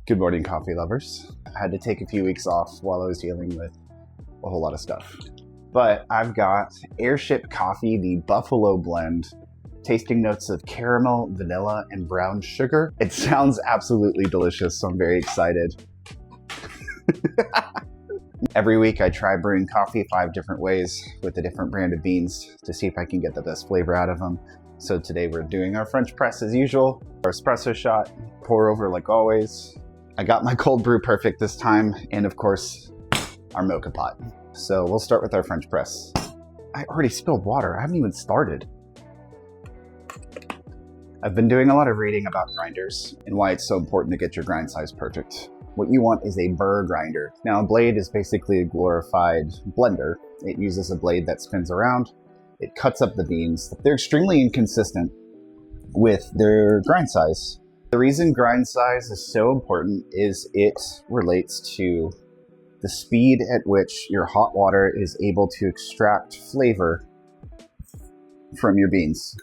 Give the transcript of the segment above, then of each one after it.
Good morning, coffee lovers. I had to take a few weeks off while I was dealing with a whole lot of stuff. But I've got Airship coffee, the Buffalo blend, tasting notes of caramel, vanilla, and brown sugar. It sounds absolutely delicious, so I'm very excited. Every week I try brewing coffee 5 different ways with a different brand of beans to see if I can get the best flavor out of them. So today we're doing our French press as usual, our espresso shot, pour over like always. I got my cold brew perfect this time, and of course, our mocha pot. So we'll start with our French press. I already spilled water, I haven't even started. I've been doing a lot of reading about grinders and why it's so important to get your grind size perfect. What you want is a burr grinder. Now, a blade is basically a glorified blender. It uses a blade that spins around. It cuts up the beans. They're extremely inconsistent with their grind size. The reason grind size is so important is it relates to the speed at which your hot water is able to extract flavor from your beans.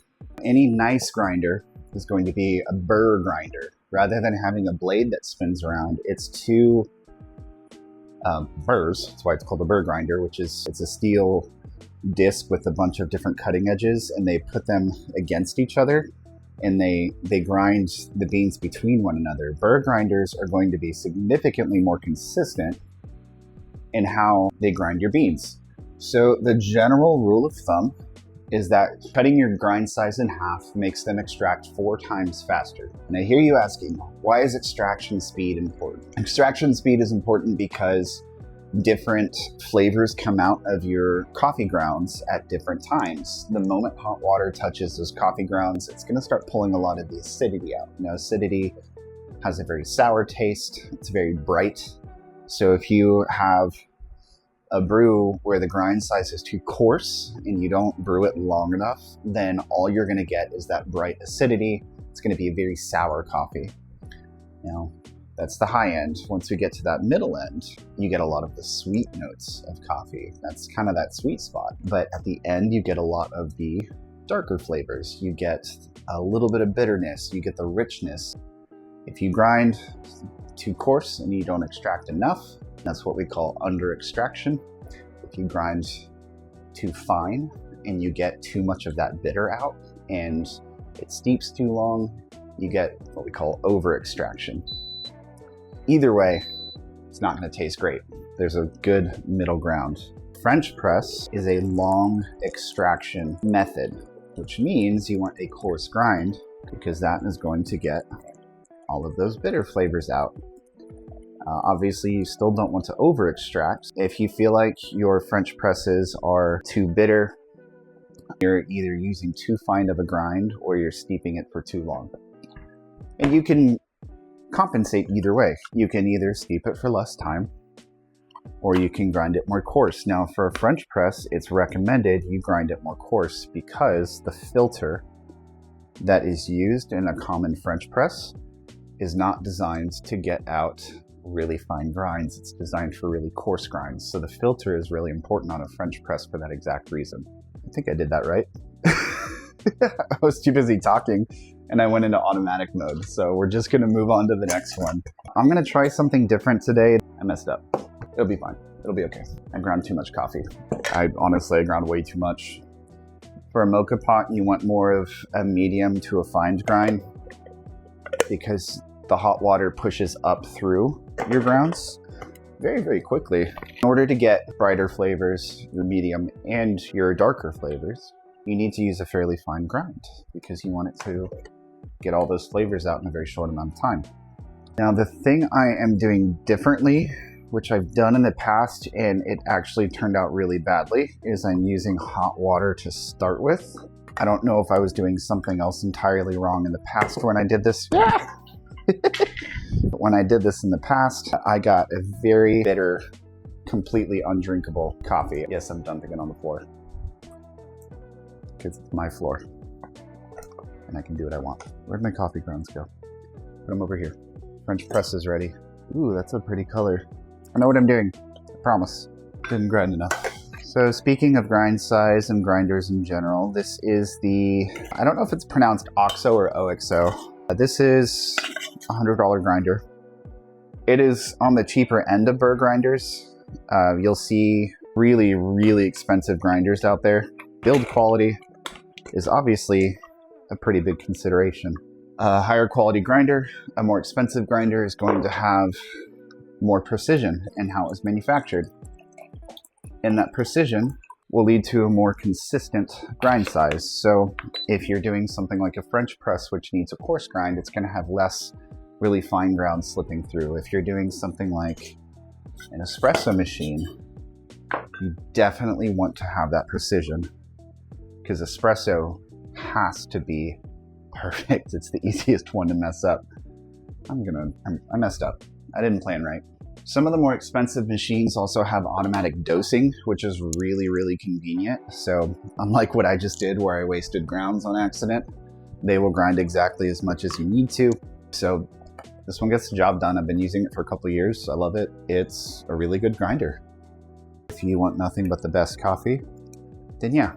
Any nice grinder is going to be a burr grinder. Rather than having a blade that spins around, it's two burrs. That's why it's called a burr grinder, it's a steel disc with a bunch of different cutting edges, and they put them against each other, and they grind the beans between one another. Burr grinders are going to be significantly more consistent in how they grind your beans. So the general rule of thumb is that cutting your grind size in half makes them extract 4 times faster. And I hear you asking, why is extraction speed important? Extraction speed is important because different flavors come out of your coffee grounds at different times. The moment hot water touches those coffee grounds, it's gonna start pulling a lot of the acidity out. Now, acidity has a very sour taste, it's very bright. So if you have a brew where the grind size is too coarse and you don't brew it long enough, then all you're gonna get is that bright acidity. It's gonna be a very sour coffee. Now, that's the high end. Once we get to that middle end, you get a lot of the sweet notes of coffee. That's kind of that sweet spot. But at the end, you get a lot of the darker flavors. You get a little bit of bitterness. You get the richness. If you grind too coarse and you don't extract enough, that's what we call under extraction. If you grind too fine and you get too much of that bitter out and it steeps too long, you get what we call over extraction. Either way, it's not going to taste great. There's a good middle ground. French press is a long extraction method, which means you want a coarse grind because that is going to get all of those bitter flavors out. Obviously, you still don't want to over extract. If you feel like your French presses are too bitter, you're either using too fine of a grind or you're steeping it for too long. And you can compensate either way. You can either steep it for less time or you can grind it more coarse. Now, for a French press, it's recommended you grind it more coarse because the filter that is used in a common French press is not designed to get out really fine grinds. It's designed for really coarse grinds. So the filter is really important on a French press for that exact reason. I think I did that right. I was too busy talking and I went into automatic mode. So we're just gonna move on to the next one. I'm gonna try something different today. I messed up. It'll be fine. It'll be okay. I ground too much coffee. I ground way too much. For a mocha pot, you want more of a medium to a fine grind because the hot water pushes up through your grounds very, very quickly. In order to get brighter flavors, your medium and your darker flavors, you need to use a fairly fine grind because you want it to get all those flavors out in a very short amount of time. Now, the thing I am doing differently, which I've done in the past and it actually turned out really badly, is I'm using hot water to start with. I don't know if I was doing something else entirely wrong in the past when I did this. When I did this in the past, I got a very bitter, completely undrinkable coffee. Yes, I'm dumping it on the floor because it's my floor and I can do what I want. Where'd my coffee grounds go? Put them over here. French press is ready. Ooh, that's a pretty color. I know what I'm doing, I promise. Didn't grind enough. So speaking of grind size and grinders in general, this is the, I don't know if it's pronounced OXO or OXO. This is a $100 grinder. It is on the cheaper end of burr grinders. You'll see really, really expensive grinders out there. Build quality is obviously a pretty big consideration. A higher quality grinder, a more expensive grinder is going to have more precision in how it's manufactured. And that precision will lead to a more consistent grind size. So if you're doing something like a French press, which needs a coarse grind, it's going to have less really fine ground slipping through. If you're doing something like an espresso machine, you definitely want to have that precision, because espresso has to be perfect. It's the easiest one to mess up. I messed up. I didn't plan right. Some of the more expensive machines also have automatic dosing, which is really, really convenient. So unlike what I just did where I wasted grounds on accident, they will grind exactly as much as you need to. So this one gets the job done. I've been using it for a couple of years. I love it. It's a really good grinder. If you want nothing but the best coffee, then yeah,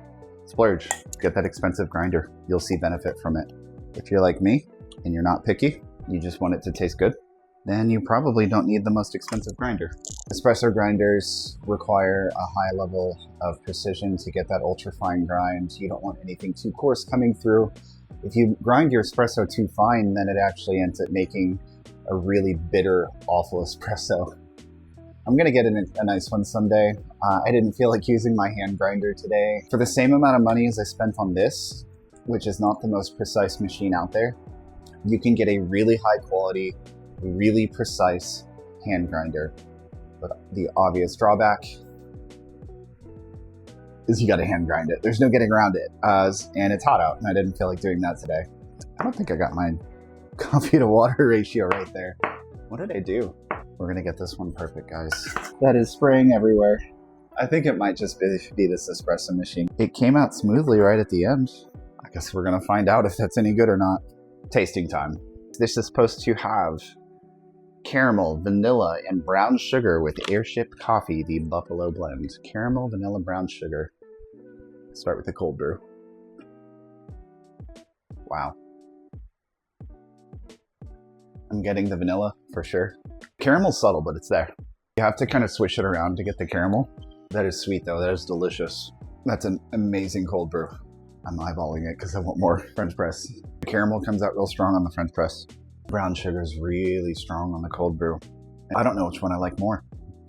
splurge. Get that expensive grinder. You'll see benefit from it. If you're like me and you're not picky, you just want it to taste good, then you probably don't need the most expensive grinder. Espresso grinders require a high level of precision to get that ultra fine grind. You don't want anything too coarse coming through. If you grind your espresso too fine, then it actually ends up making a really bitter, awful espresso. I'm gonna get a nice one someday. I didn't feel like using my hand grinder today. For the same amount of money as I spent on this, which is not the most precise machine out there, you can get a really high quality, really precise hand grinder. But the obvious drawback is you gotta hand grind it. There's no getting around it. And it's hot out, and I didn't feel like doing that today. I don't think I got my coffee to water ratio right there. What did I do? We're gonna get this one perfect, guys. That is spraying everywhere. I think it might just be this espresso machine. It came out smoothly right at the end. I guess we're gonna find out if that's any good or not. Tasting time. This is supposed to have caramel, vanilla, and brown sugar with Airship coffee, the Buffalo blend. Caramel, vanilla, brown sugar. Start with the cold brew. Wow. I'm getting the vanilla for sure. Caramel's subtle, but it's there. You have to kind of swish it around to get the caramel. That is sweet though, that is delicious. That's an amazing cold brew. I'm eyeballing it because I want more French press. The caramel comes out real strong on the French press. Brown sugar is really strong on the cold brew. I don't know which one I like more,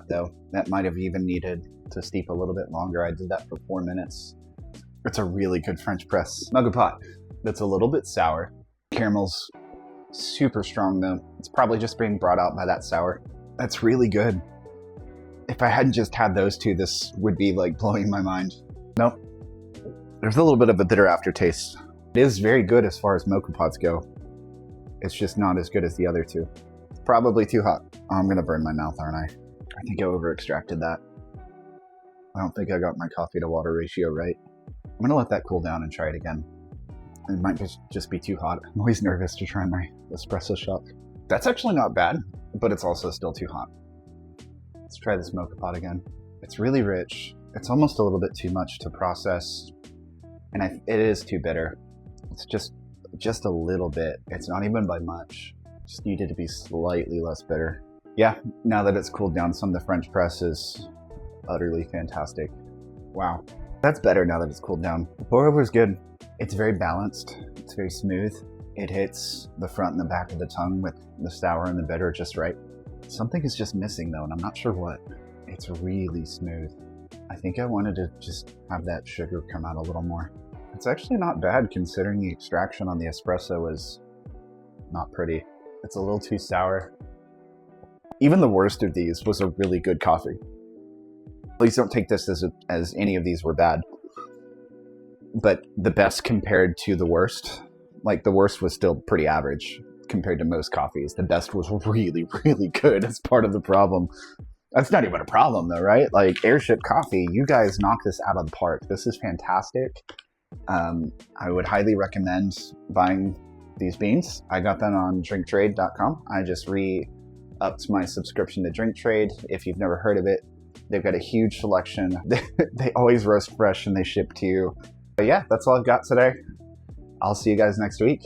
though. That might have even needed to steep a little bit longer. I did that for 4 minutes. It's a really good French press. Mug of pot. That's a little bit sour. Caramel's super strong though. It's probably just being brought out by that sour. That's really good. If I hadn't just had those two, this would be like blowing my mind. Nope. There's a little bit of a bitter aftertaste. It is very good as far as mocha pots go. It's just not as good as the other two. Probably too hot. Oh, I'm gonna burn my mouth, aren't I? I think I over extracted that. I don't think I got my coffee to water ratio right. I'm gonna let that cool down and try it again. It might just be too hot. I'm always nervous to try my espresso shot. That's actually not bad, but it's also still too hot. Let's try this mocha pot again. It's really rich. It's almost a little bit too much to process, and it is too bitter. It's just a little bit. It's not even by much. Just needed to be slightly less bitter. Yeah, now that it's cooled down some, the French press is utterly fantastic. Wow. That's better now that it's cooled down. The pour over is good. It's very balanced. It's very smooth. It hits the front and the back of the tongue with the sour and the bitter just right. Something is just missing though, and I'm not sure what. It's really smooth. I think I wanted to just have that sugar come out a little more. It's actually not bad considering the extraction on the espresso is not pretty. It's a little too sour. Even the worst of these was a really good coffee. Please don't take this as any of these were bad. But the best compared to the worst, like the worst was still pretty average compared to most coffees. The best was really, really good. That's part of the problem. That's not even a problem though, right? Like Airship coffee, you guys knock this out of the park. This is fantastic. I would highly recommend buying these beans. I got them on drinktrade.com. I just re-upped my subscription to DrinkTrade. If you've never heard of it, they've got a huge selection. They always roast fresh and they ship to you. But yeah, that's all I've got today. I'll see you guys next week.